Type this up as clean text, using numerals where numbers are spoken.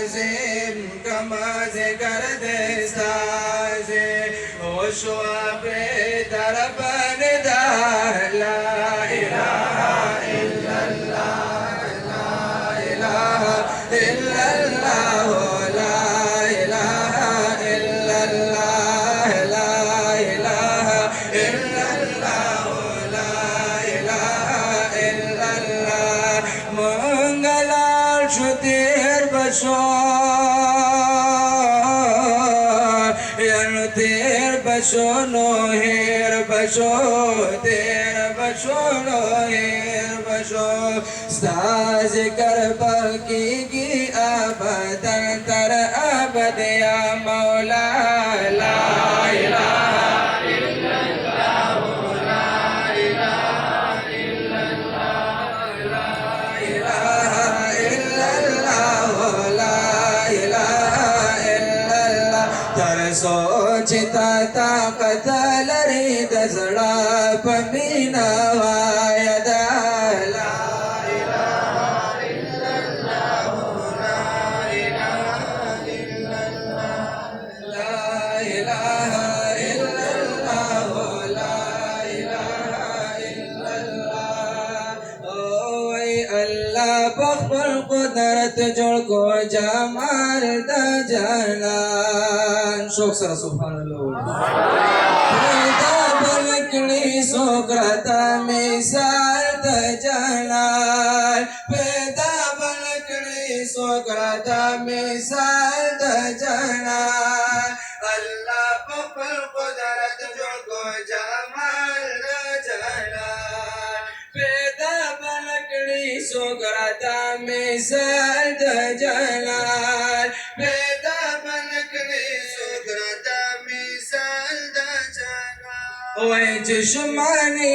लाजिम कमाज कर देस्ता से होशो अपने दरबान दा ला इलाहा इल्लल्लाह ला इलाहा इल्लल्लाह ला इलाहा इल्लल्लाह ला इलाहा इल्लल्लाह ला इलाहा इल्लल्लाह मंगलाल शुतिर बशो तेर बशो नोहेर बशो तेर बशो नोहेर बशो साज कर बकीगी अबदन तर अबद या मौला ला इलाहा इल्लल्लाह ला इलाहा इल्लल्लाह ला इलाहा इल्लल्लाह ला इलाहा इल्लल्लाह तर सोचता ताकत लरी दसड़ा पमीना वायदा ला इलाहा इल्लल्लाह ला इलाहा इल्लल्लाह ला इलाहा इल्लल्लाह ला इलाहा इल्लल्लाह ओ अल्लाह बखबल कुदरत जोड़ को जमाल द जलान शोक सरा सुभानअल्लाह पैदा बलकड़ी सोकरता मिसाल द जलाल पैदा बलकड़ी सोकरता मिसाल द जलाल अल्लाह बखबल कुदरत जोड़ को जमाल द जलाल पैदा बलकड़ी सोकरता मिसाल द जलाल पैदा बलकड़ी सोकरता मिसाल द जलाल ओए जिस्मानी